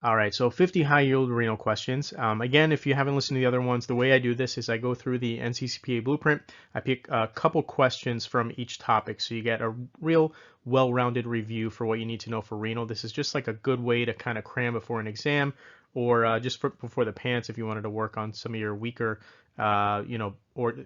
All right, so 50 high yield renal questions. Again, if you haven't listened to the other ones, the way I do this is I go through the NCCPA blueprint. I pick a couple questions from each topic, so you get a real well-rounded review for what you need to know for renal. This is just like a good way to kind of cram before an exam or before the pants if you wanted to work on some of your weaker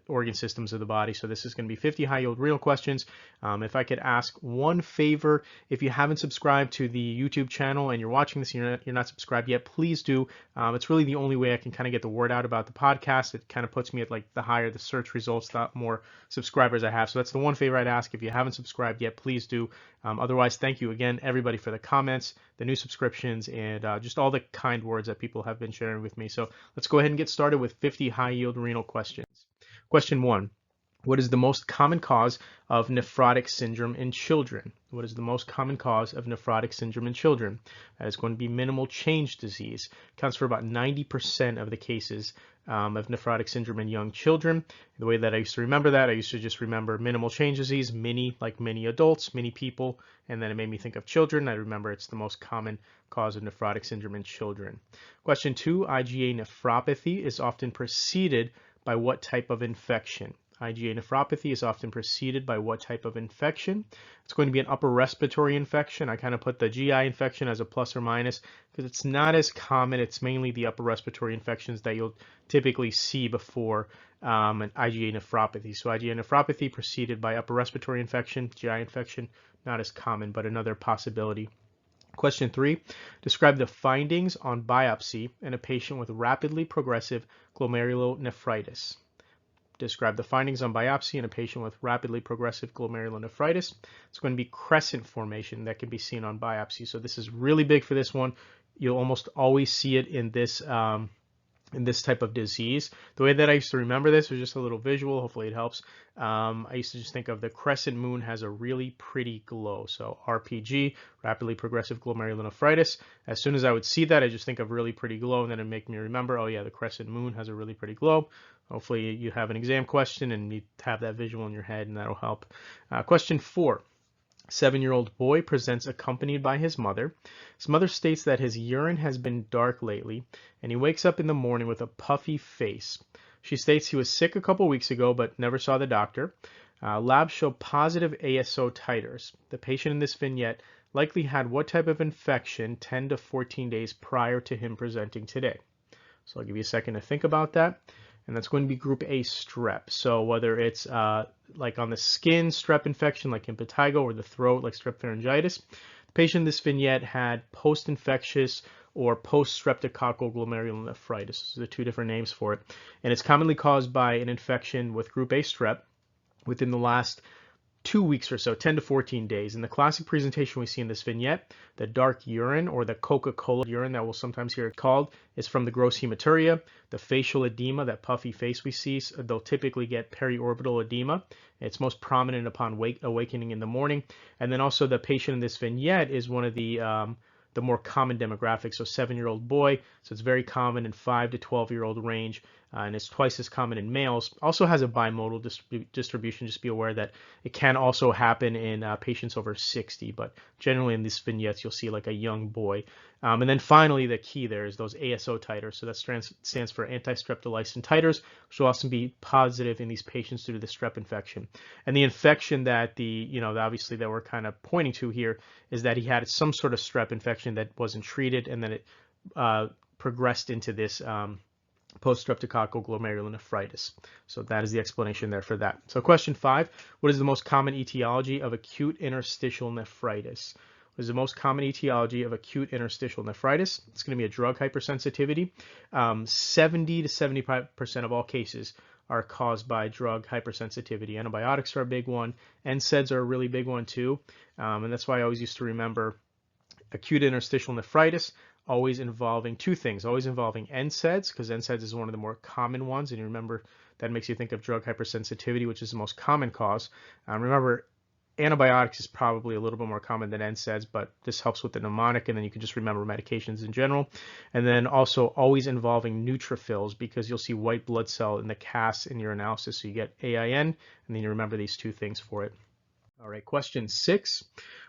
organ systems of the body. So this is going to be 50 high yield renal questions. If I could ask one favor, if you haven't subscribed to the YouTube channel and you're watching this and you're not subscribed yet, please do. It's really the only way I can kind of get the word out about the podcast. It kind of puts me at like the higher the search results, the more subscribers I have. So that's the one favor I'd ask. If you haven't subscribed yet, please do. Otherwise, thank you again, everybody, for the comments, the new subscriptions, and just all the kind words that people have been sharing with me. So let's go ahead and get started with 50 high yield renal questions. Question 1. What is the most common cause of nephrotic syndrome in children? What is the most common cause of nephrotic syndrome in children? That is going to be minimal change disease. Accounts for about 90% of the cases of nephrotic syndrome in young children. The way that I used to remember that, I used to just remember minimal change disease, many, like many adults, many people, and then it made me think of children. I remember it's the most common cause of nephrotic syndrome in children. Question 2, IgA nephropathy is often preceded by what type of infection? IgA nephropathy is often preceded by what type of infection? It's going to be an upper respiratory infection. I kind of put the GI infection as a plus or minus because it's not as common. It's mainly the upper respiratory infections that you'll typically see before an IgA nephropathy. So IgA nephropathy preceded by upper respiratory infection, GI infection, not as common, but another possibility. Question 3, describe the findings on biopsy in a patient with rapidly progressive glomerulonephritis. Describe the findings on biopsy in a patient with rapidly progressive glomerulonephritis. It's going to be crescent formation that can be seen on biopsy. So this is really big for this one. You'll almost always see it in this type of disease. The way that I used to remember this was just a little visual. Hopefully it helps. I used to just think of the crescent moon has a really pretty glow. So RPG, rapidly progressive glomerulonephritis. As soon as I would see that, I just think of really pretty glow, and then it'd make me remember, oh yeah, the crescent moon has a really pretty glow. Hopefully you have an exam question and you have that visual in your head, and that'll help. Question 4. 7-year-old boy presents accompanied by his mother. His mother states that his urine has been dark lately, and he wakes up in the morning with a puffy face. She states he was sick a couple weeks ago but never saw the doctor. Labs show positive ASO titers. The patient in this vignette likely had what type of infection 10 to 14 days prior to him presenting today? So I'll give you a second to think about that. And that's going to be group A strep. So whether it's like on the skin strep infection like impetigo, or the throat like strep pharyngitis, the patient in this vignette had post-infectious or post-streptococcal glomerulonephritis. Those are the two different names for it. And it's commonly caused by an infection with group A strep within the last 2 weeks or so, 10 to 14 days. In the classic presentation we see in this vignette, the dark urine, or the Coca-Cola urine that we'll sometimes hear it called, is from the gross hematuria. The facial edema, that puffy face we see, they'll typically get periorbital edema. It's most prominent upon awakening in the morning. And then also the patient in this vignette is one of the more common demographics. So 7-year-old boy, so it's very common in 5 to 12-year-old range, and it's twice as common in males. Also has a bimodal distribution. Just be aware that it can also happen in patients over 60, but generally in these vignettes you'll see like a young boy. And then finally the key there is those ASO titers. So that stands for anti-streptolysin titers, which will often be positive in these patients due to the strep infection. And the infection that obviously that we're kind of pointing to here is that he had some sort of strep infection that wasn't treated, and then it progressed into this post-streptococcal glomerulonephritis. So that is the explanation there for that. So question 5, what is the most common etiology of acute interstitial nephritis? What is the most common etiology of acute interstitial nephritis? It's going to be a drug hypersensitivity. 70 to 75% of all cases are caused by drug hypersensitivity. Antibiotics are a big one. NSAIDs are a really big one too. And that's why I always used to remember acute interstitial nephritis always involving two things, always involving NSAIDs, because NSAIDs is one of the more common ones, and you remember that makes you think of drug hypersensitivity, which is the most common cause. Remember, antibiotics is probably a little bit more common than NSAIDs, but this helps with the mnemonic, and then you can just remember medications in general. And then also always involving neutrophils, because you'll see white blood cell in the CAS in your analysis, so you get AIN, and then you remember these two things for it. All right, question 6.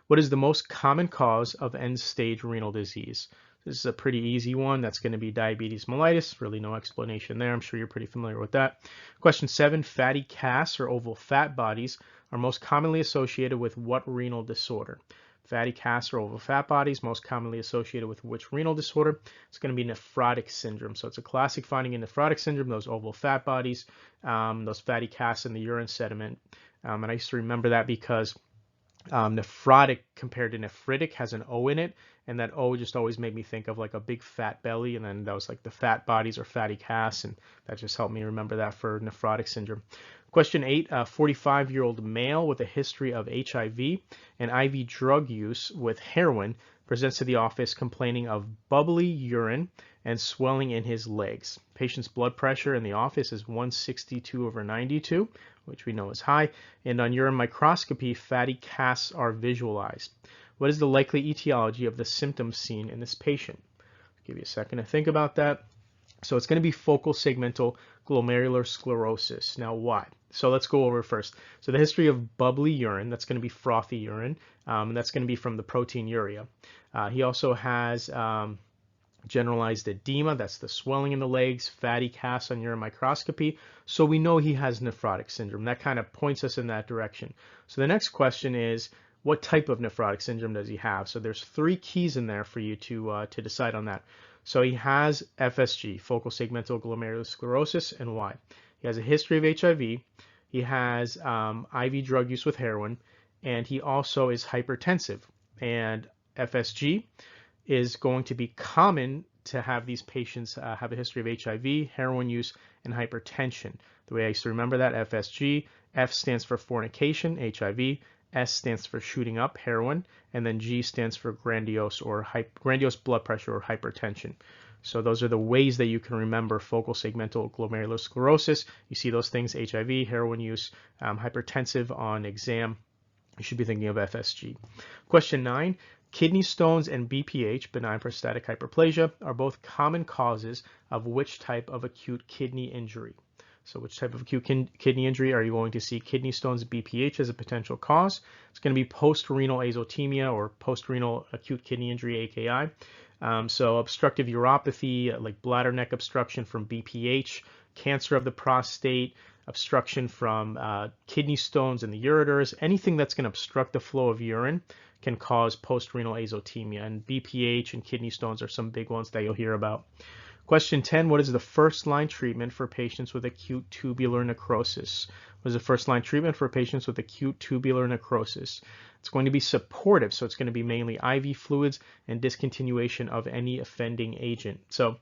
What is the most common cause of end-stage renal disease? This is a pretty easy one. That's going to be diabetes mellitus. Really no explanation there. I'm sure you're pretty familiar with that. Question 7, fatty casts or oval fat bodies are most commonly associated with what renal disorder? Fatty casts or oval fat bodies most commonly associated with which renal disorder? It's going to be nephrotic syndrome. So it's a classic finding in nephrotic syndrome, those oval fat bodies, those fatty casts in the urine sediment. And I used to remember that because nephrotic compared to nephritic has an O in it, and that O just always made me think of like a big fat belly, and then that was like the fat bodies or fatty casts, and that just helped me remember that for nephrotic syndrome. Question 8, a 45-year-old male with a history of HIV and IV drug use with heroin presents to the office complaining of bubbly urine and swelling in his legs. Patient's blood pressure in the office is 162/92, which we know is high, and on urine microscopy, fatty casts are visualized. What is the likely etiology of the symptoms seen in this patient? I'll give you a second to think about that. So it's going to be focal segmental glomerular sclerosis. Now, why? So let's go over first. So the history of bubbly urine, that's going to be frothy urine, and that's going to be from the protein urea. He also has generalized edema, that's the swelling in the legs, fatty casts on urine microscopy. So we know he has nephrotic syndrome. That kind of points us in that direction. So the next question is, what type of nephrotic syndrome does he have? So there's 3 keys in there for you to decide on that. So he has FSG, focal segmental glomerular sclerosis, and why? He has a history of HIV, he has IV drug use with heroin, and he also is hypertensive. And FSG is going to be common to have these patients have a history of HIV, heroin use, and hypertension. The way I used to remember that, FSG, F stands for fornication, HIV, S stands for shooting up, heroin, and then G stands for grandiose blood pressure or hypertension. So those are the ways that you can remember focal segmental glomerular sclerosis. You see those things, HIV, heroin use, hypertensive on exam. You should be thinking of FSG. Question 9, kidney stones and BPH, benign prostatic hyperplasia, are both common causes of which type of acute kidney injury? So which type of acute kidney injury are you going to see kidney stones, BPH as a potential cause? It's going to be post-renal azotemia or post-renal acute kidney injury, AKI. So obstructive uropathy, like bladder neck obstruction from BPH, cancer of the prostate, obstruction from kidney stones in the ureters, anything that's going to obstruct the flow of urine can cause post-renal azotemia. And BPH and kidney stones are some big ones that you'll hear about. Question 10, what is the first-line treatment for patients with acute tubular necrosis? What is the first-line treatment for patients with acute tubular necrosis? It's going to be supportive, so it's going to be mainly IV fluids and discontinuation of any offending agent. So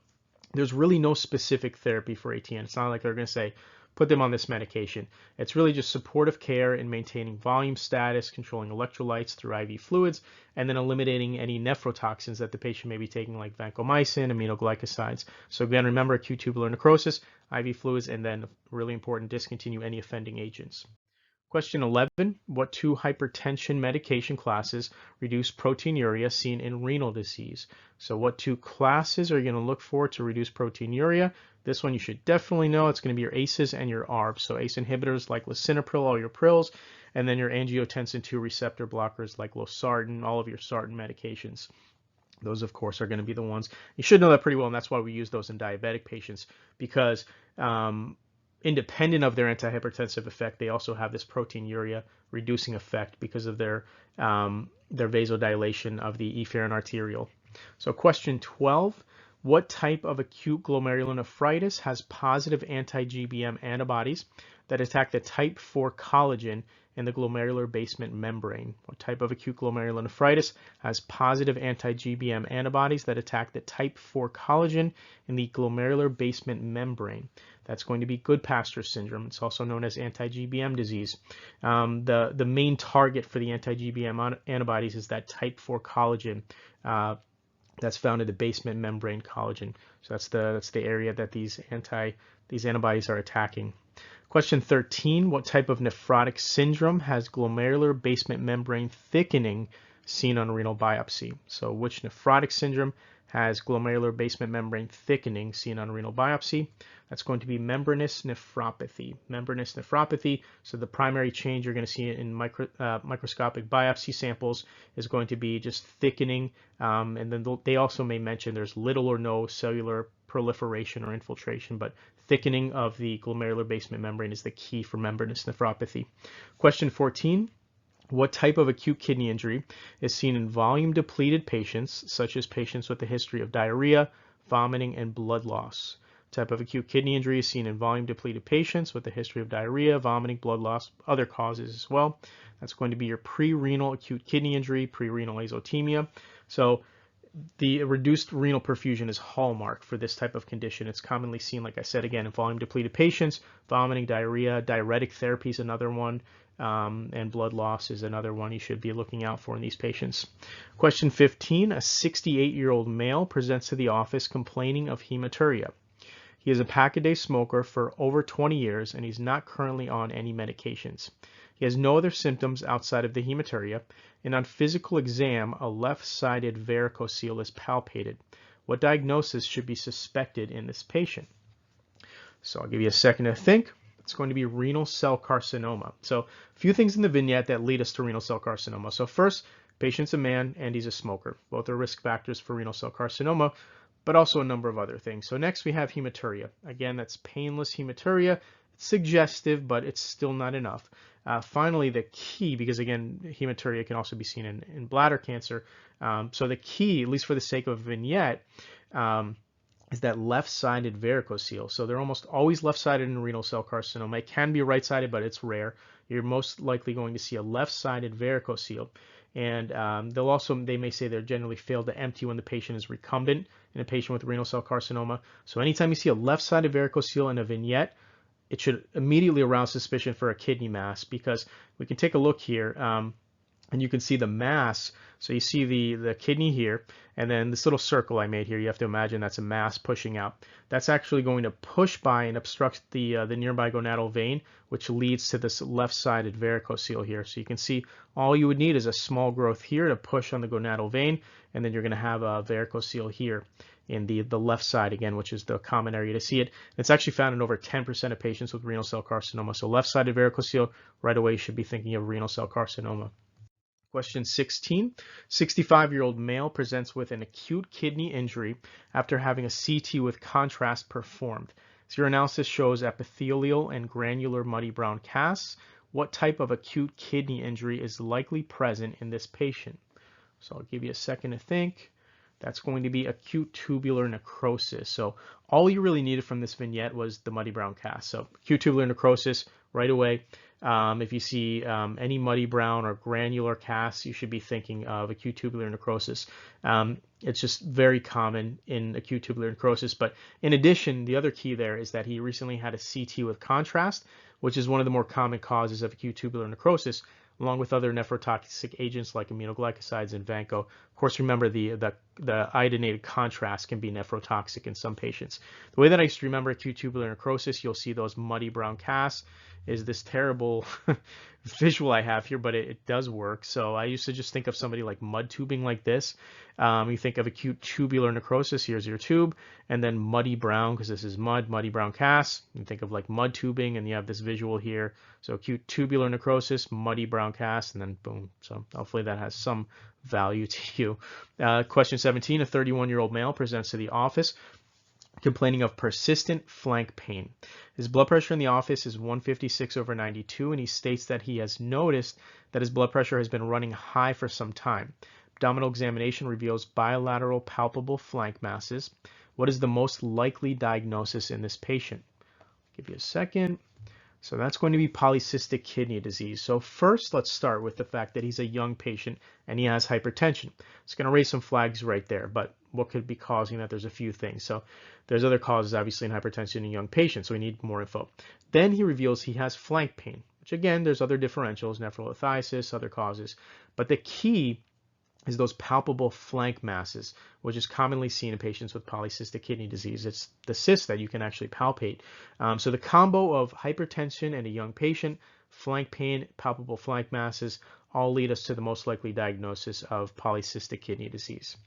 there's really no specific therapy for ATN. It's not like they're going to say, put them on this medication. It's really just supportive care in maintaining volume status, controlling electrolytes through IV fluids, and then eliminating any nephrotoxins that the patient may be taking, like vancomycin, aminoglycosides. So again, remember acute tubular necrosis, IV fluids, and then really important, discontinue any offending agents. Question 11, what 2 hypertension medication classes reduce proteinuria seen in renal disease? So what 2 classes are you going to look for to reduce proteinuria? This one you should definitely know. It's going to be your ACEs and your ARBs. So ACE inhibitors like lisinopril, all your prils, and then your angiotensin II receptor blockers like losartan, all of your sartan medications. Those, of course, are going to be the ones. You should know that pretty well, and that's why we use those in diabetic patients, because independent of their antihypertensive effect, they also have this proteinuria reducing effect because of their vasodilation of the efferent arteriole. So question 12, what type of acute glomerulonephritis has positive anti-GBM antibodies that attack the type 4 collagen in the glomerular basement membrane? What type of acute glomerulonephritis has positive anti-GBM antibodies that attack the type 4 collagen in the glomerular basement membrane? That's going to be Goodpasture syndrome. It's also known as anti-GBM disease. The main target for the anti-GBM antibodies is that type 4 collagen that's found in the basement membrane collagen. So that's the area that these antibodies are attacking. Question 13, what type of nephrotic syndrome has glomerular basement membrane thickening seen on renal biopsy. So which nephrotic syndrome has glomerular basement membrane thickening seen on renal biopsy? That's going to be membranous nephropathy. Membranous nephropathy. So the primary change you're going to see in microscopic biopsy samples is going to be just thickening, and then they also may mention there's little or no cellular proliferation or infiltration, but thickening of the glomerular basement membrane is the key for membranous nephropathy. Question 14. What type of acute kidney injury is seen in volume depleted patients, such as patients with a history of diarrhea, vomiting, and blood loss? Type of acute kidney injury is seen in volume depleted patients with a history of diarrhea, vomiting, blood loss, other causes as well. That's going to be your pre-renal acute kidney injury, pre-renal azotemia. So the reduced renal perfusion is hallmark for this type of condition. It's commonly seen, like I said, again, in volume depleted patients. Vomiting, diarrhea, diuretic therapy is another one, and blood loss is another one you should be looking out for in these patients. Question 15. A 68-year-old male presents to the office complaining of hematuria. He is a pack-a-day smoker for over 20 years, and he's not currently on any medications. He has no other symptoms outside of the hematuria, and on physical exam, a left-sided varicocele is palpated. What diagnosis should be suspected in this patient? So I'll give you a second to think. It's going to be renal cell carcinoma. So a few things in the vignette that lead us to renal cell carcinoma. So first, patient's a man and he's a smoker. Both are risk factors for renal cell carcinoma, but also a number of other things. So next we have hematuria. Again, that's painless hematuria. It's suggestive, but it's still not enough. Finally, the key, because again, hematuria can also be seen in bladder cancer. So the key, at least for the sake of a vignette, is that left-sided varicocele. So they're almost always left-sided in renal cell carcinoma. It can be right-sided, but it's rare. You're most likely going to see a left-sided varicocele. And they may say they're generally failed to empty when the patient is recumbent in a patient with renal cell carcinoma. So anytime you see a left-sided varicocele in a vignette, it should immediately arouse suspicion for a kidney mass, because we can take a look here, and you can see the mass. So you see the kidney here, and then this little circle I made here, you have to imagine that's a mass pushing out. That's actually going to push by and obstruct the nearby gonadal vein, which leads to this left-sided varicocele here. So you can see all you would need is a small growth here to push on the gonadal vein, and then you're going to have a varicocele here in the left side again, which is the common area to see it. It's actually found in over 10% of patients with renal cell carcinoma. So left-sided varicocele, right away you should be thinking of renal cell carcinoma. Question 16. 65-year-old male presents with an acute kidney injury after having a CT with contrast performed. Urinalysis shows epithelial and granular muddy brown casts. What type of acute kidney injury is likely present in this patient? So I'll give you a second to think. That's going to be acute tubular necrosis. So all you really needed from this vignette was the muddy brown cast. So acute tubular necrosis right away. If you see any muddy brown or granular casts, you should be thinking of acute tubular necrosis. It's just very common in acute tubular necrosis. But in addition, the other key there is that he recently had a CT with contrast, which is one of the more common causes of acute tubular necrosis, along with other nephrotoxic agents like aminoglycosides and Vanco. Of course, remember the iodinated contrast can be nephrotoxic in some patients. The way that I used to remember acute tubular necrosis, you'll see those muddy brown casts, is this terrible visual I have here, but it does work. So I used to just think of somebody like mud tubing like this. You think of acute tubular necrosis, here's your tube, and then muddy brown, because this is muddy brown cast. You think of like mud tubing, and you have this visual here. So acute tubular necrosis, muddy brown cast, and then boom. So hopefully that has some value to you. Question 17, a 31-year-old male presents to the office complaining of persistent flank pain. His blood pressure in the office is 156/92, and he states that he has noticed that his blood pressure has been running high for some time. Abdominal examination reveals bilateral palpable flank masses. What is the most likely diagnosis in this patient? I'll give you a second. So that's going to be polycystic kidney disease. So first, let's start with the fact that he's a young patient and he has hypertension. It's going to raise some flags right there, but what could be causing that? There's a few things. So there's other causes, obviously, in hypertension in young patients, so we need more info. Then he reveals he has flank pain, which again, there's other differentials, nephrolithiasis, other causes. But the key is those palpable flank masses, which is commonly seen in patients with polycystic kidney disease. It's the cyst that you can actually palpate. So the combo of hypertension and a young patient, flank pain, palpable flank masses, all lead us to the most likely diagnosis of polycystic kidney disease.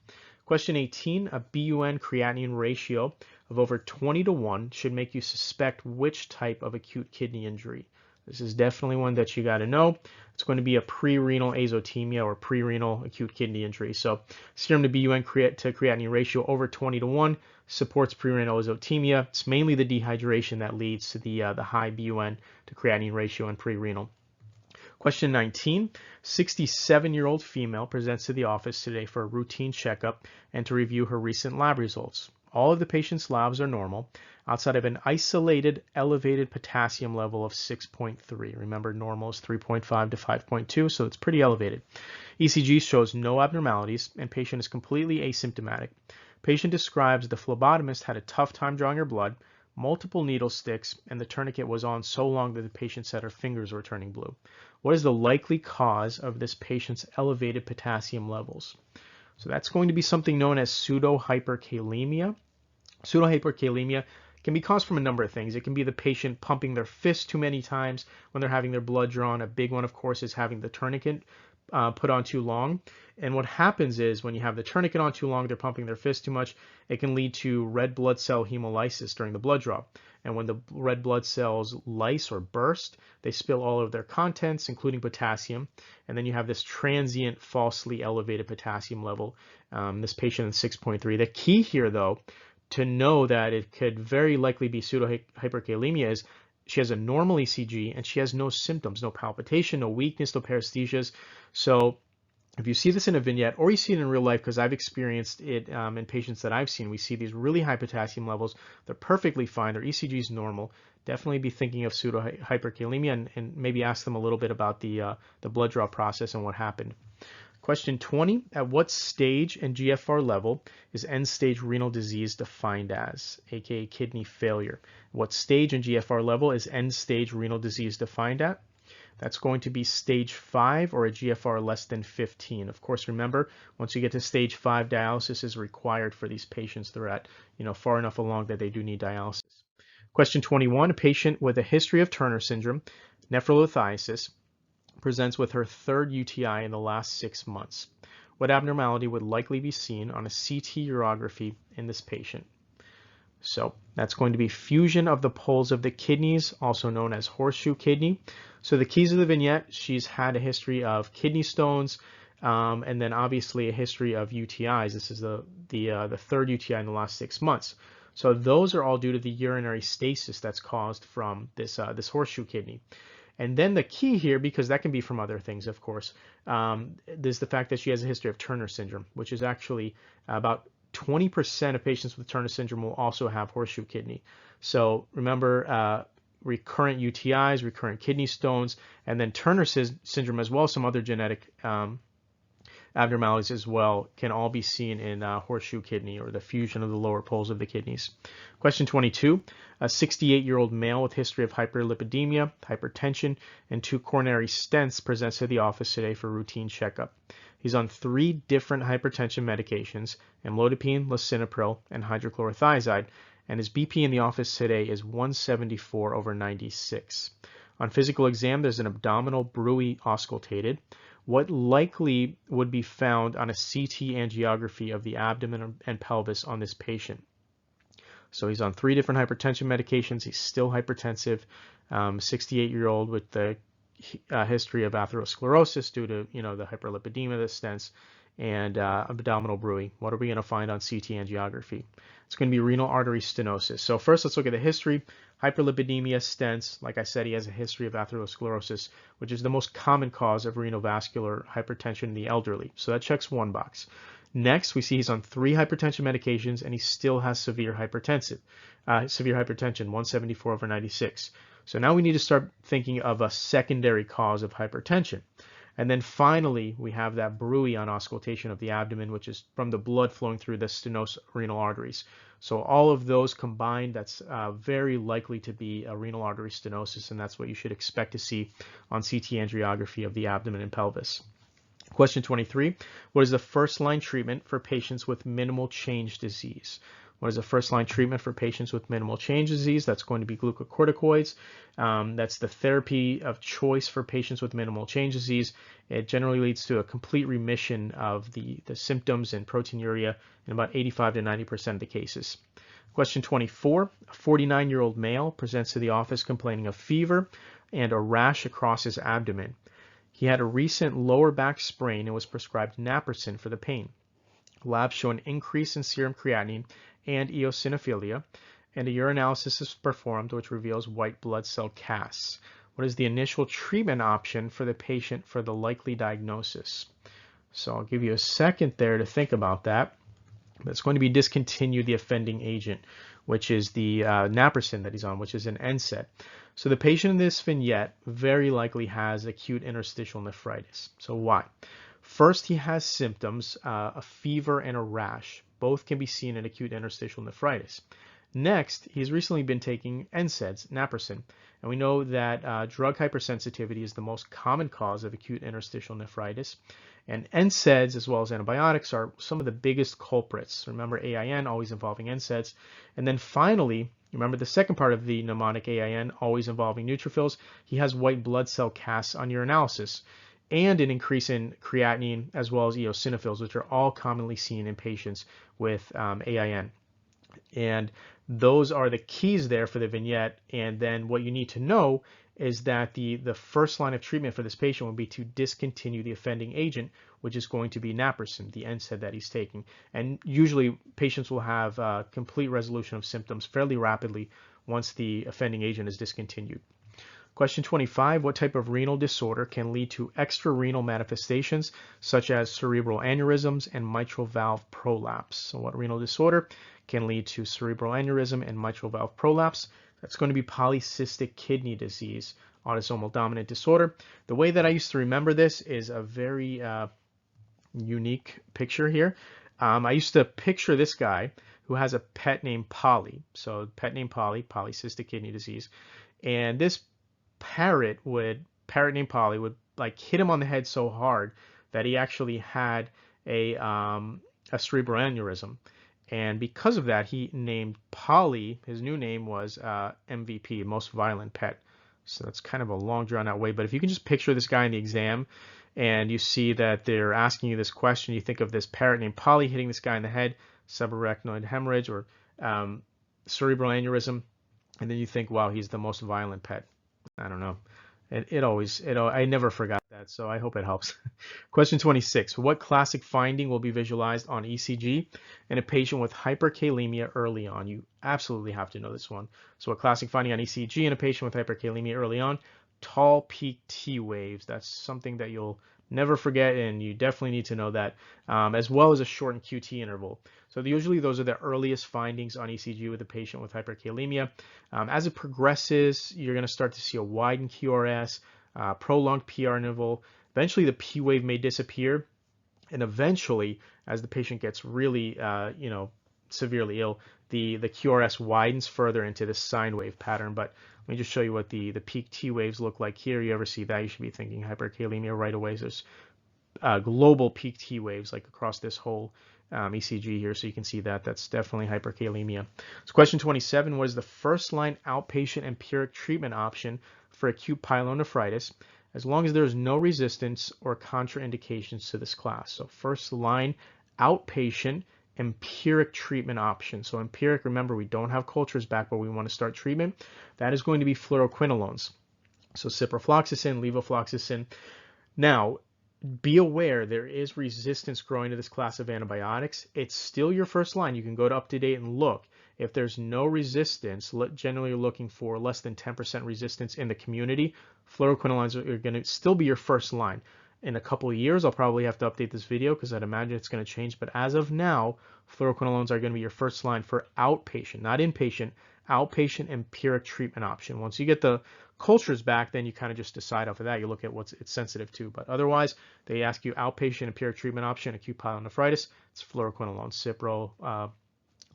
Question 18, a BUN creatinine ratio of over 20:1 should make you suspect which type of acute kidney injury. This is definitely one that you got to know. It's going to be a pre-renal azotemia or pre-renal acute kidney injury. So serum to BUN to creatinine ratio over 20:1 supports pre-renal azotemia. It's mainly the dehydration that leads to the high BUN to creatinine ratio in pre-renal. Question 19, 67-year-old female presents to the office today for a routine checkup and to review her recent lab results. All of the patient's labs are normal outside of an isolated elevated potassium level of 6.3. Remember, normal is 3.5 to 5.2, so it's pretty elevated. ECG shows no abnormalities and patient is completely asymptomatic. Patient describes the phlebotomist had a tough time drawing her blood, multiple needle sticks, and the tourniquet was on so long that the patient said her fingers were turning blue. What is the likely cause of this patient's elevated potassium levels? So that's going to be something known as pseudohyperkalemia. Pseudohyperkalemia can be caused from a number of things. It can be the patient pumping their fist too many times when they're having their blood drawn. A big one, of course, is having the tourniquet put on too long. And what happens is when you have the tourniquet on too long, they're pumping their fist too much, it can lead to red blood cell hemolysis during the blood draw. And when the red blood cells lyse or burst, they spill all of their contents, including potassium. And then you have this transient falsely elevated potassium level. This patient is 6.3. The key here, though, to know that it could very likely be pseudohyperkalemia is she has a normal ECG and she has no symptoms, no palpitation, no weakness, no paresthesias. So if you see this in a vignette or you see it in real life, because I've experienced it in patients that I've seen, we see these really high potassium levels. They're perfectly fine. Their ECG is normal. Definitely be thinking of pseudohyperkalemia and maybe ask them a little bit about the blood draw process and what happened. Question 20, at what stage and GFR level is end-stage renal disease defined as, aka kidney failure? What stage and GFR level is end-stage renal disease defined at? That's going to be stage 5 or a GFR less than 15. Of course, remember, once you get to stage 5, dialysis is required for these patients. They're at, far enough along that they do need dialysis. Question 21, a patient with a history of Turner syndrome, nephrolithiasis, presents with her third UTI in the last 6 months. What abnormality would likely be seen on a CT urography in this patient? So that's going to be fusion of the poles of the kidneys, also known as horseshoe kidney. So the keys of the vignette, she's had a history of kidney stones, and then obviously a history of UTIs. This is the third UTI in the last 6 months. So those are all due to the urinary stasis that's caused from this horseshoe kidney. And then the key here, because that can be from other things, of course, is the fact that she has a history of Turner syndrome, which is actually about 20% of patients with Turner syndrome will also have horseshoe kidney. So remember, recurrent UTIs, recurrent kidney stones, and then Turner syndrome as well, some other genetic abnormalities as well can all be seen in horseshoe kidney or the fusion of the lower poles of the kidneys. Question 22, a 68-year-old male with history of hyperlipidemia, hypertension, and 2 coronary stents presents to the office today for routine checkup. He's on 3 different hypertension medications, amlodipine, lisinopril, and hydrochlorothiazide, and his BP in the office today is 174/96. On physical exam, there's an abdominal bruit auscultated. What likely would be found on a CT angiography of the abdomen and pelvis on this patient? So he's on 3 different hypertension medications. He's still hypertensive, 68-year-old with the history of atherosclerosis due to the hyperlipidemia, the stents, and abdominal bruit. What are we going to find on CT angiography? It's going to be renal artery stenosis. So first, let's look at the history. Hyperlipidemia, stents. Like I said, he has a history of atherosclerosis, which is the most common cause of renovascular hypertension in the elderly. So that checks one box. Next, we see he's on 3 hypertension medications, and he still has severe hypertension, 174/96. So now we need to start thinking of a secondary cause of hypertension. And then finally, we have that bruit on auscultation of the abdomen, which is from the blood flowing through the stenosed renal arteries. So all of those combined, that's very likely to be a renal artery stenosis, and that's what you should expect to see on CT angiography of the abdomen and pelvis. Question 23, what is the first line treatment for patients with minimal change disease? What is the first-line treatment for patients with minimal change disease? That's going to be glucocorticoids. That's the therapy of choice for patients with minimal change disease. It generally leads to a complete remission of the symptoms and proteinuria in about 85 to 90% of the cases. Question 24, a 49-year-old male presents to the office complaining of fever and a rash across his abdomen. He had a recent lower back sprain and was prescribed naproxen for the pain. Labs show an increase in serum creatinine and eosinophilia, and a urinalysis is performed which reveals white blood cell casts. What is the initial treatment option for the patient for the likely diagnosis? So I'll give you a second there to think about that. It's going to be discontinue the offending agent, which is the naproxen that he's on, which is an NSAID. So the patient in this vignette very likely has acute interstitial nephritis. So why? First, he has symptoms, a fever and a rash. Both can be seen in acute interstitial nephritis. Next, he's recently been taking NSAIDs, naproxen, and we know that drug hypersensitivity is the most common cause of acute interstitial nephritis. And NSAIDs, as well as antibiotics, are some of the biggest culprits. Remember AIN, always involving NSAIDs. And then finally, remember the second part of the mnemonic AIN, always involving neutrophils, he has white blood cell casts on urinalysis and an increase in creatinine as well as eosinophils, which are all commonly seen in patients with AIN. And those are the keys there for the vignette. And then what you need to know is that the first line of treatment for this patient would be to discontinue the offending agent, which is going to be naproxen, the NSAID that he's taking. And usually patients will have complete resolution of symptoms fairly rapidly once the offending agent is discontinued. Question 25, what type of renal disorder can lead to extrarenal manifestations such as cerebral aneurysms and mitral valve prolapse? So what renal disorder can lead to cerebral aneurysm and mitral valve prolapse? That's going to be polycystic kidney disease, autosomal dominant disorder. The way that I used to remember this is a very unique picture here. I used to picture this guy who has a pet named Polly. So pet named Polly, polycystic kidney disease. And this parrot named Polly would like hit him on the head so hard that he actually had a cerebral aneurysm. And because of that, he named Polly, his new name was MVP, most violent pet. So that's kind of a long drawn out way. But if you can just picture this guy in the exam and you see that they're asking you this question, you think of this parrot named Polly hitting this guy in the head, subarachnoid hemorrhage or cerebral aneurysm, and then you think, wow, he's the most violent pet. I don't know. I never forgot that, so I hope it helps. Question 26. What classic finding will be visualized on ECG in a patient with hyperkalemia early on? You absolutely have to know this one. So a classic finding on ECG in a patient with hyperkalemia early on, tall peak T waves. That's something that you'll never forget, and you definitely need to know that, as well as a shortened QT interval. So usually those are the earliest findings on ECG with a patient with hyperkalemia. As it progresses, you're going to start to see a widened QRS, prolonged PR interval. Eventually the P wave may disappear, and eventually, as the patient gets really, severely ill, the QRS widens further into the sine wave pattern. But let me just show you what the peak T waves look like here. You ever see that, you should be thinking hyperkalemia right away. So there's global peak T waves like across this whole ECG here, so you can see that that's definitely hyperkalemia. So question 27, what is the first line outpatient empiric treatment option for acute pyelonephritis as long as there is no resistance or contraindications to this class? So first line outpatient empiric treatment option. So empiric, remember, we don't have cultures back, but we want to start treatment. That is going to be fluoroquinolones. So ciprofloxacin, levofloxacin. Now, be aware there is resistance growing to this class of antibiotics. It's still your first line. You can go to UpToDate and look. If there's no resistance, generally you're looking for less than 10% resistance in the community, fluoroquinolones are going to still be your first line. In a couple of years, I'll probably have to update this video because I'd imagine it's going to change. But as of now, fluoroquinolones are going to be your first line for outpatient, not inpatient, outpatient empiric treatment option. Once you get the cultures back, then you kind of just decide off of that. You look at what it's sensitive to. But otherwise, they ask you outpatient empiric treatment option, acute pyelonephritis, it's fluoroquinolone, Cipro,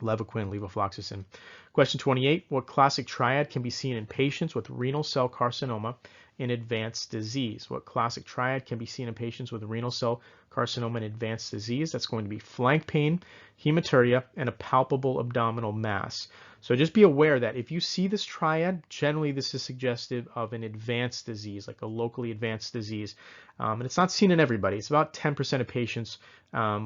Levaquin, levofloxacin. Question 28, what classic triad can be seen in patients with renal cell carcinoma in advanced disease? What classic triad can be seen in patients with renal cell carcinoma in advanced disease? That's going to be flank pain, hematuria, and a palpable abdominal mass. So just be aware that if you see this triad, generally this is suggestive of an advanced disease, like a locally advanced disease. And it's not seen in everybody. It's about 10% of patients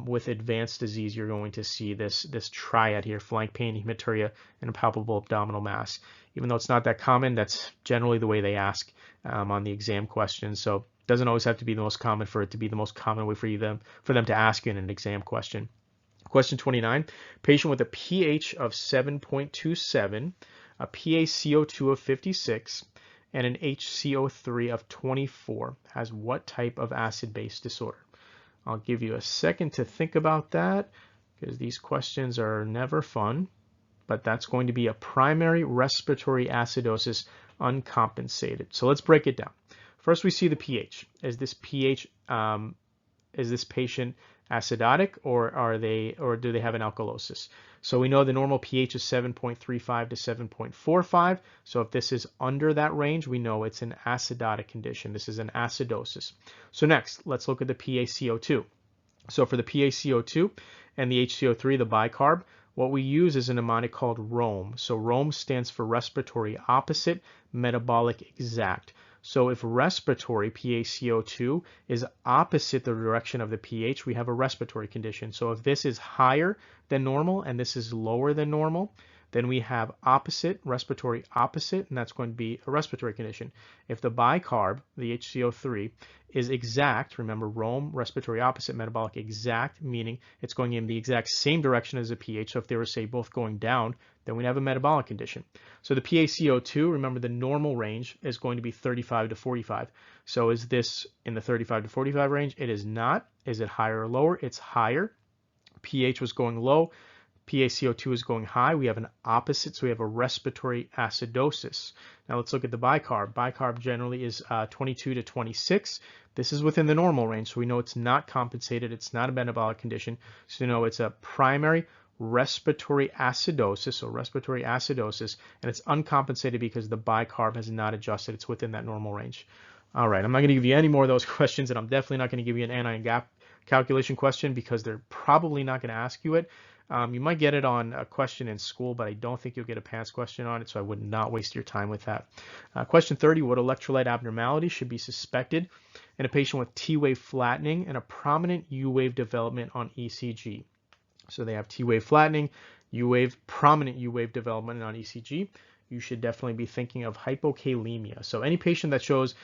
with advanced disease you're going to see this triad here: flank pain, hematuria, and a palpable abdominal mass. Even though it's not that common, that's generally the way they ask on the exam questions. So it doesn't always have to be the most common for it to be the most common way for them to ask you in an exam question. Question 29, patient with a pH of 7.27, a PaCO2 of 56, and an HCO3 of 24 has what type of acid-base disorder? I'll give you a second to think about that because these questions are never fun, but that's going to be a primary respiratory acidosis uncompensated. So let's break it down. First, we see the pH. Is this patient acidotic, or do they have an alkalosis? So we know the normal pH is 7.35 to 7.45. So if this is under that range, we know it's an acidotic condition. This is an acidosis. So next, let's look at the PaCO2. So for the PaCO2 and the HCO3, the bicarb, what we use is a mnemonic called ROME. So ROME stands for respiratory opposite, metabolic exact. So if respiratory PaCO2 is opposite the direction of the pH, we have a respiratory condition. So if this is higher than normal and this is lower than normal, then we have opposite, respiratory opposite, and that's going to be a respiratory condition. If the bicarb, the HCO3, is exact, remember ROME, respiratory opposite, metabolic exact, meaning it's going in the exact same direction as the pH. So if they were, say, both going down, then we have a metabolic condition. So the PaCO2, remember the normal range is going to be 35 to 45. So is this in the 35 to 45 range? It is not. Is it higher or lower? It's higher. pH was going low. PaCO2 is going high. We have an opposite, so we have a respiratory acidosis. Now let's look at the bicarb. Bicarb generally is 22 to 26. This is within the normal range, so we know it's not compensated. It's not a metabolic condition. So you know it's a primary respiratory acidosis, so respiratory acidosis, and it's uncompensated because the bicarb has not adjusted. It's within that normal range. All right, I'm not going to give you any more of those questions, and I'm definitely not going to give you an anion gap calculation question because they're probably not going to ask you it. You might get it on a question in school, but I don't think you'll get a Pance question on it, so I would not waste your time with that. Question 30, what electrolyte abnormality should be suspected in a patient with T-wave flattening and a prominent U-wave development on ECG? So they have T-wave flattening, U-wave, prominent U-wave development on ECG. You should definitely be thinking of hypokalemia. So any patient that shows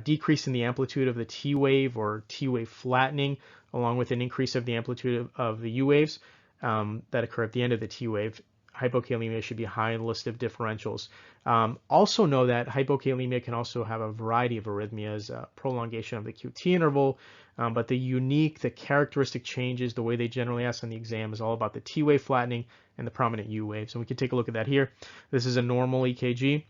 decrease in the amplitude of the T-wave or T-wave flattening, along with an increase of the amplitude of the U-waves, that occur at the end of the T-wave, hypokalemia should be high in the list of differentials. Also know that hypokalemia can also have a variety of arrhythmias, prolongation of the QT interval, but the characteristic changes, the way they generally ask on the exam is all about the T-wave flattening and the prominent U-wave. So we can take a look at that here. This is a normal EKG.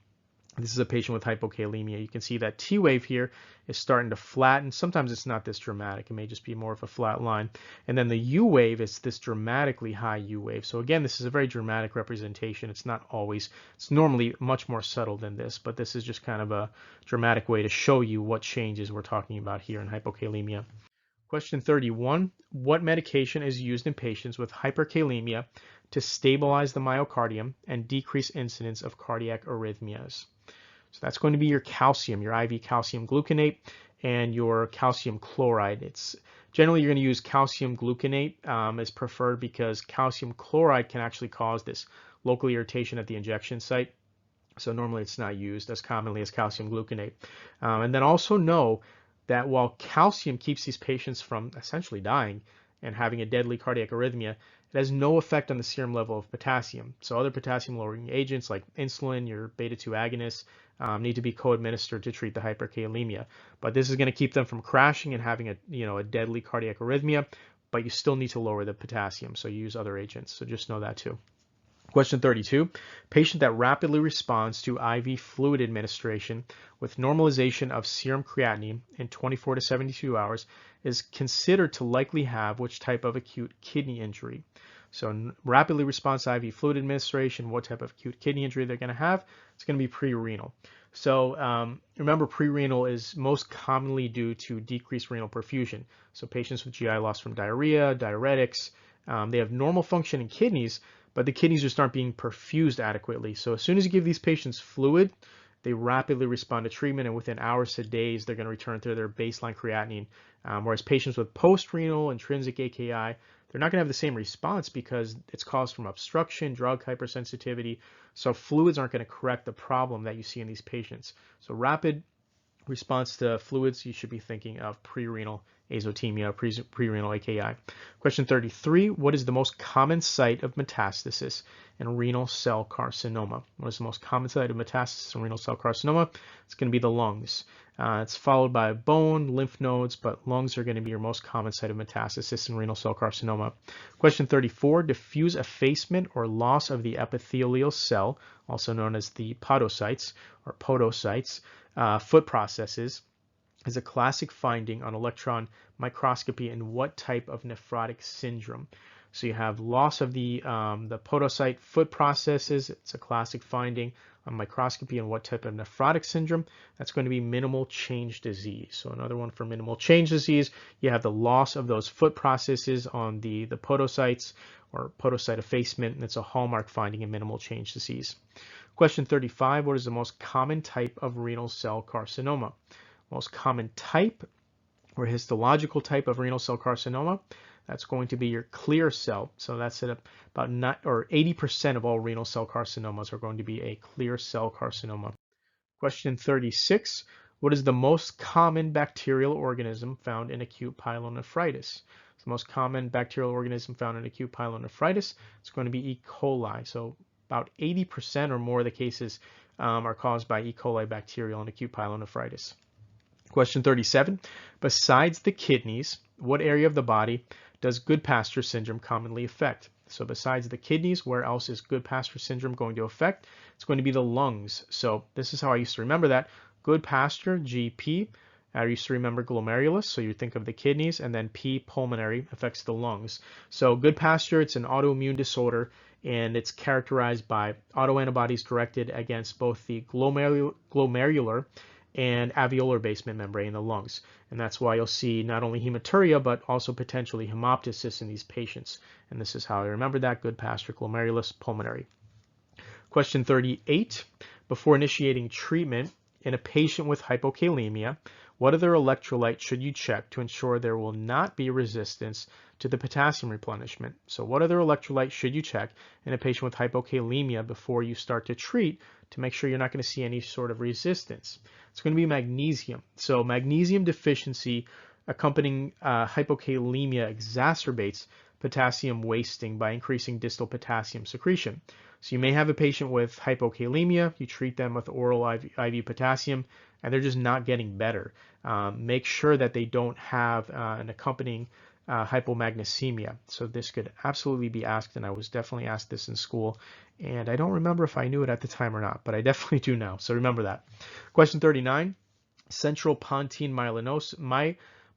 This is a patient with hypokalemia. You can see that T-wave here is starting to flatten. Sometimes it's not this dramatic. It may just be more of a flat line. And then the U-wave is this dramatically high U-wave. So again, this is a very dramatic representation. It's not always, it's normally much more subtle than this, but this is just kind of a dramatic way to show you what changes we're talking about here in hypokalemia. Question 31, what medication is used in patients with hyperkalemia to stabilize the myocardium and decrease incidence of cardiac arrhythmias? So that's going to be your calcium, your IV calcium gluconate, and your calcium chloride. It's generally you're going to use calcium gluconate as preferred because calcium chloride can actually cause this local irritation at the injection site. So normally it's not used as commonly as calcium gluconate. And then also know that while calcium keeps these patients from essentially dying and having a deadly cardiac arrhythmia, it has no effect on the serum level of potassium. So other potassium lowering agents like insulin, your beta-2 agonists, need to be co-administered to treat the hyperkalemia. But this is going to keep them from crashing and having a deadly cardiac arrhythmia, but you still need to lower the potassium, so you use other agents. So just know that too. Question 32, patient that rapidly responds to IV fluid administration with normalization of serum creatinine in 24 to 72 hours is considered to likely have which type of acute kidney injury? So rapidly responds to IV fluid administration, what type of acute kidney injury they're going to have? It's going to be pre-renal. So remember, pre-renal is most commonly due to decreased renal perfusion. So patients with GI loss from diarrhea, diuretics, they have normal functioning kidneys, but the kidneys just aren't being perfused adequately. So as soon as you give these patients fluid, they rapidly respond to treatment, and within hours to days, they're going to return to their baseline creatinine. Whereas patients with post-renal intrinsic AKI, they're not going to have the same response because it's caused from obstruction, drug hypersensitivity. So fluids aren't going to correct the problem that you see in these patients. So rapid response to fluids, you should be thinking of pre-renal azotemia, pre-renal AKI. Question 33, what is the most common site of metastasis in renal cell carcinoma? What is the most common site of metastasis in renal cell carcinoma? It's going to be the lungs. It's followed by bone, lymph nodes, but lungs are going to be your most common site of metastasis in renal cell carcinoma. Question 34, diffuse effacement or loss of the epithelial cell, also known as the podocytes or podocytes, foot processes, is a classic finding on electron microscopy in what type of nephrotic syndrome? So you have loss of the podocyte foot processes. It's a classic finding on microscopy in what type of nephrotic syndrome? That's going to be minimal change disease. So another one for minimal change disease, you have the loss of those foot processes on the podocytes or podocyte effacement, and it's a hallmark finding in minimal change disease. Question 35, what is the most common type of renal cell carcinoma? Most common type or histological type of renal cell carcinoma, that's going to be your clear cell. So that's at about 80% of all renal cell carcinomas are going to be a clear cell carcinoma. Question 36, what is the most common bacterial organism found in acute pyelonephritis? The most common bacterial organism found in acute pyelonephritis, it's going to be E. coli. So about 80% or more of the cases are caused by E. coli bacterial in acute pyelonephritis. Question 37, besides the kidneys, what area of the body does Goodpasture syndrome commonly affect? So besides the kidneys, where else is Goodpasture syndrome going to affect? It's going to be the lungs. So this is how I used to remember that. Goodpasture, GP. I used to remember glomerulus, so you think of the kidneys, and then P, pulmonary, affects the lungs. So Goodpasture, it's an autoimmune disorder, and it's characterized by autoantibodies directed against both the glomerular and alveolar basement membrane in the lungs. And that's why you'll see not only hematuria, but also potentially hemoptysis in these patients. And this is how I remember that, Goodpasture, glomerulus, pulmonary. Question 38, before initiating treatment in a patient with hypokalemia, what other electrolyte should you check to ensure there will not be resistance to the potassium replenishment? So what other electrolyte should you check in a patient with hypokalemia before you start to treat to make sure you're not going to see any sort of resistance? It's going to be magnesium. So magnesium deficiency accompanying hypokalemia exacerbates potassium wasting by increasing distal potassium secretion. So you may have a patient with hypokalemia, you treat them with oral IV potassium, and they're just not getting better. Make sure that they don't have an accompanying hypomagnesemia. So this could absolutely be asked, and I was definitely asked this in school, and I don't remember if I knew it at the time or not, but I definitely do now, so remember that. Question 39, central pontine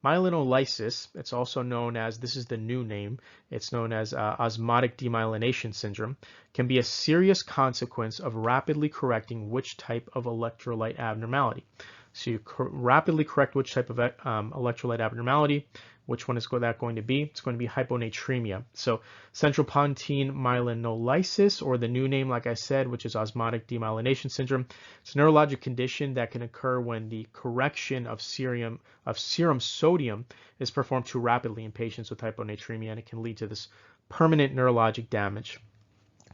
myelinolysis, it's also known as, this is the new name, it's known as osmotic demyelination syndrome, can be a serious consequence of rapidly correcting which type of electrolyte abnormality. So you rapidly correct which type of electrolyte abnormality. Which one is that going to be? It's going to be hyponatremia. So central pontine myelinolysis, or the new name, like I said, which is osmotic demyelination syndrome. It's a neurologic condition that can occur when the correction of serum sodium is performed too rapidly in patients with hyponatremia, and it can lead to this permanent neurologic damage.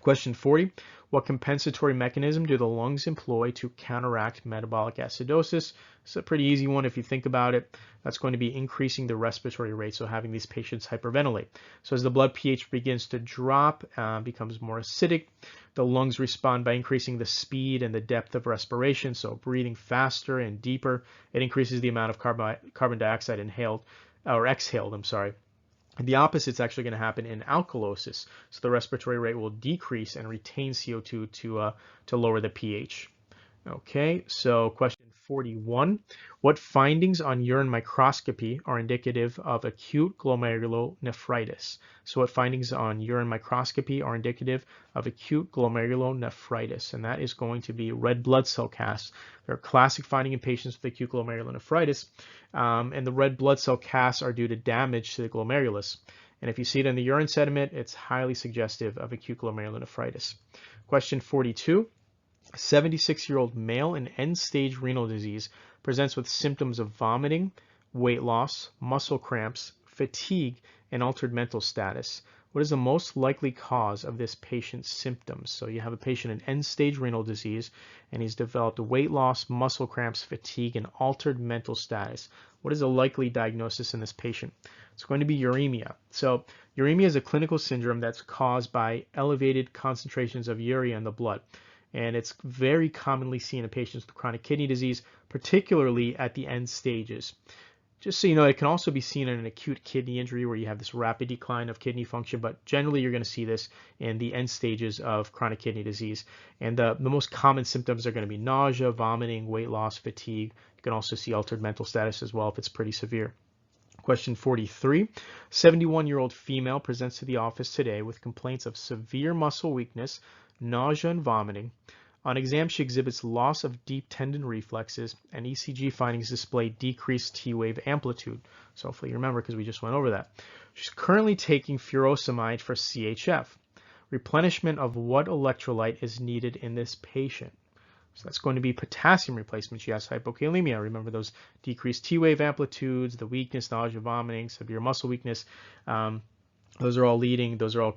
Question 40, what compensatory mechanism do the lungs employ to counteract metabolic acidosis? It's a pretty easy one if you think about it. That's going to be increasing the respiratory rate, so having these patients hyperventilate. So as the blood pH begins to drop, becomes more acidic, the lungs respond by increasing the speed and the depth of respiration, so breathing faster and deeper. It increases the amount of carbon dioxide inhaled, or exhaled, I'm sorry. And the opposite is actually going to happen in alkalosis. So the respiratory rate will decrease and retain CO2 to lower the pH. Okay, so question 41. What findings on urine microscopy are indicative of acute glomerulonephritis? So what findings on urine microscopy are indicative of acute glomerulonephritis? And that is going to be red blood cell casts. They're a classic finding in patients with acute glomerulonephritis. And the red blood cell casts are due to damage to the glomerulus. And if you see it in the urine sediment, it's highly suggestive of acute glomerulonephritis. Question 42. A 76-year-old male in end-stage renal disease presents with symptoms of vomiting, weight loss, muscle cramps, fatigue, and altered mental status. What is the most likely cause of this patient's symptoms? So you have a patient in end-stage renal disease, and he's developed weight loss, muscle cramps, fatigue, and altered mental status. What is a likely diagnosis in this patient? It's going to be uremia. So uremia is a clinical syndrome that's caused by elevated concentrations of urea in the blood. And it's very commonly seen in patients with chronic kidney disease, particularly at the end stages. Just so you know, it can also be seen in an acute kidney injury where you have this rapid decline of kidney function, but generally you're going to see this in the end stages of chronic kidney disease. And the most common symptoms are going to be nausea, vomiting, weight loss, fatigue. You can also see altered mental status as well if it's pretty severe. Question 43. 71-year-old female presents to the office today with complaints of severe muscle weakness, nausea, and vomiting. On exam, she exhibits loss of deep tendon reflexes, and ECG findings display decreased T-wave amplitude. So hopefully you remember because we just went over that. She's currently taking furosemide for CHF. Replenishment of what electrolyte is needed in this patient? So that's going to be potassium replacement. She has hypokalemia. Remember those decreased T-wave amplitudes, the weakness, nausea, vomiting, severe muscle weakness. Those are all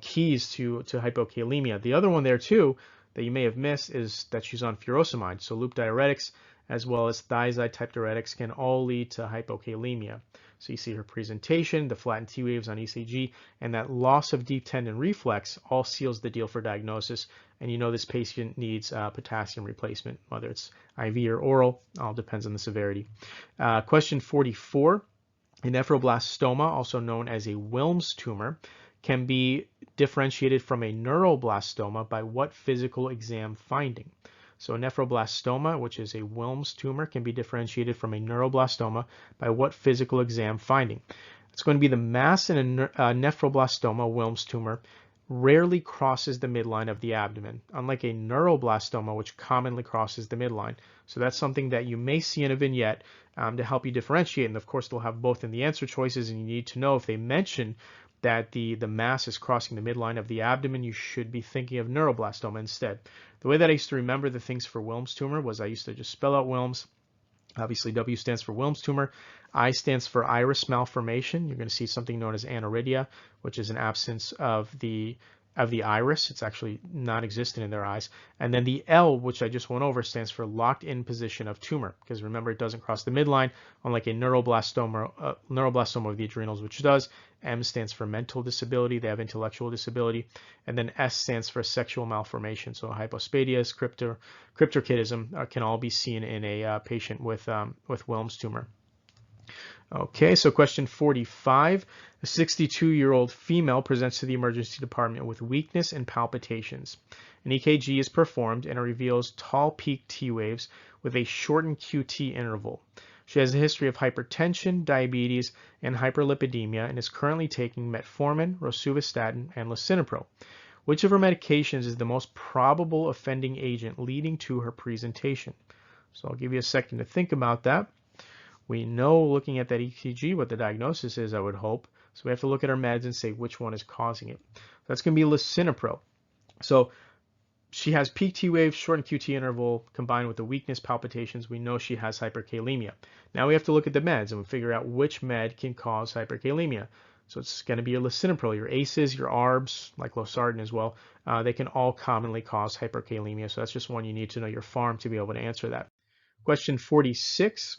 keys to hypokalemia. The other one there too that you may have missed is that she's on furosemide. So loop diuretics as well as thiazide type diuretics can all lead to hypokalemia. So you see her presentation, the flattened T waves on ECG, and that loss of deep tendon reflex all seals the deal for diagnosis. And you know this patient needs potassium replacement, whether it's IV or oral, all depends on the severity. Question 44. A nephroblastoma, also known as a Wilms tumor, can be differentiated from a neuroblastoma by what physical exam finding? So a nephroblastoma, which is a Wilms tumor, can be differentiated from a neuroblastoma by what physical exam finding? It's going to be the mass in a nephroblastoma, Wilms tumor, rarely crosses the midline of the abdomen, unlike a neuroblastoma, which commonly crosses the midline. So that's something that you may see in a vignette to help you differentiate. And of course, they'll have both in the answer choices, and you need to know if they mention that the mass is crossing the midline of the abdomen, you should be thinking of neuroblastoma instead. The way that I used to remember the things for Wilms tumor was I used to just spell out Wilms. Obviously, W stands for Wilms tumor. I stands for iris malformation. You're going to see something known as aniridia, which is an absence of the iris. It's actually non-existent in their eyes. And then the L, which I just went over, stands for locked in position of tumor, because remember, it doesn't cross the midline, unlike a neuroblastoma of the adrenals, which does. M stands for mental disability. They have intellectual disability. And then S stands for sexual malformation. So hypospadias, cryptorchidism can all be seen in a patient with Wilms tumor. Okay, so question 45. A 62-year-old female presents to the emergency department with weakness and palpitations. An EKG is performed and it reveals tall peak T waves with a shortened QT interval. She has a history of hypertension, diabetes, and hyperlipidemia and is currently taking metformin, rosuvastatin, and lisinopril. Which of her medications is the most probable offending agent leading to her presentation? So I'll give you a second to think about that. We know, looking at that EKG, what the diagnosis is, I would hope. So we have to look at our meds and say which one is causing it. That's going to be lisinopril. So she has peak T waves, shortened QT interval, combined with the weakness, palpitations. We know she has hyperkalemia. Now we have to look at the meds and figure out which med can cause hyperkalemia. So it's going to be your lisinopril, your ACEs, your ARBs, like losartan as well. They can all commonly cause hyperkalemia. So that's just one you need to know your pharm to be able to answer that. Question 46.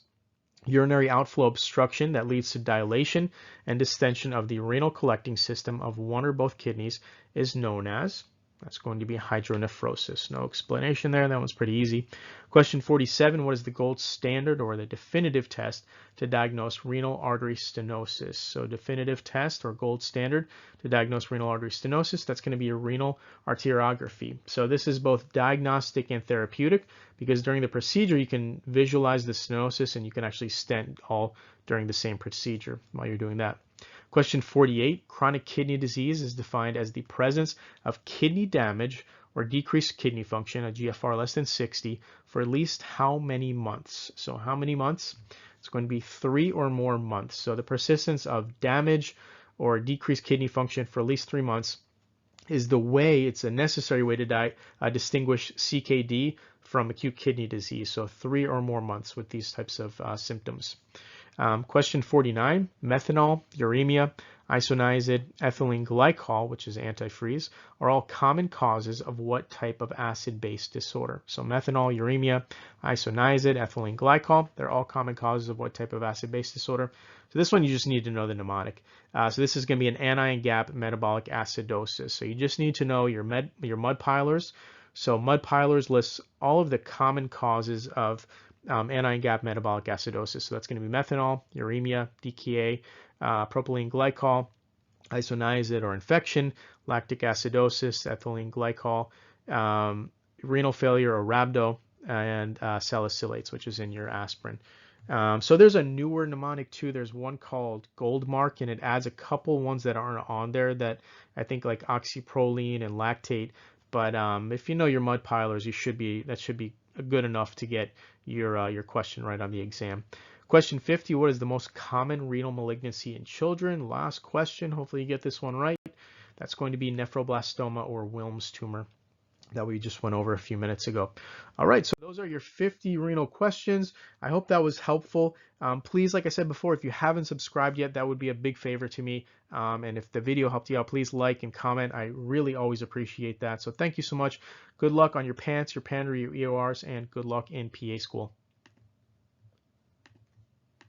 Urinary outflow obstruction that leads to dilation and distension of the renal collecting system of one or both kidneys is known as. That's going to be hydronephrosis. No explanation there. That one's pretty easy. Question 47, what is the gold standard or the definitive test to diagnose renal artery stenosis? So definitive test or gold standard to diagnose renal artery stenosis, that's going to be a renal arteriography. So this is both diagnostic and therapeutic because during the procedure you can visualize the stenosis and you can actually stent all during the same procedure while you're doing that. Question 48, chronic kidney disease is defined as the presence of kidney damage or decreased kidney function, a GFR less than 60, for at least how many months? So how many months? It's going to be 3 or more months. So the persistence of damage or decreased kidney function for at least 3 months is the way, it's a necessary way to distinguish CKD from acute kidney disease. So 3 or more months with these types of symptoms. Question 49, methanol, uremia, isoniazid, ethylene glycol, which is antifreeze, are all common causes of what type of acid-base disorder? So methanol, uremia, isoniazid, ethylene glycol, they're all common causes of what type of acid-base disorder? So this one you just need to know the mnemonic. So this is going to be an anion gap metabolic acidosis. So you just need to know your mud pilers. So mud pilers lists all of the common causes of anion gap metabolic acidosis. So that's going to be methanol, uremia, DKA, propylene glycol, isoniazid or infection, lactic acidosis, ethylene glycol, renal failure or rhabdo, and salicylates, which is in your aspirin. So there's a newer mnemonic too. There's one called Goldmark, and it adds a couple ones that aren't on there that I think like oxyproline and lactate. But if you know your mud pilers, that should be good enough to get your question right on the exam. Question 50, what is the most common renal malignancy in children? Last question, hopefully you get this one right. That's going to be nephroblastoma or Wilms tumor that we just went over a few minutes ago. All right, so those are your 50 renal questions. I hope that was helpful. Please, like I said before, if you haven't subscribed yet, that would be a big favor to me. And if the video helped you out, please like and comment. I really always appreciate that. So thank you so much. Good luck on your PANCE, your Panre, your EORs, and good luck in PA school.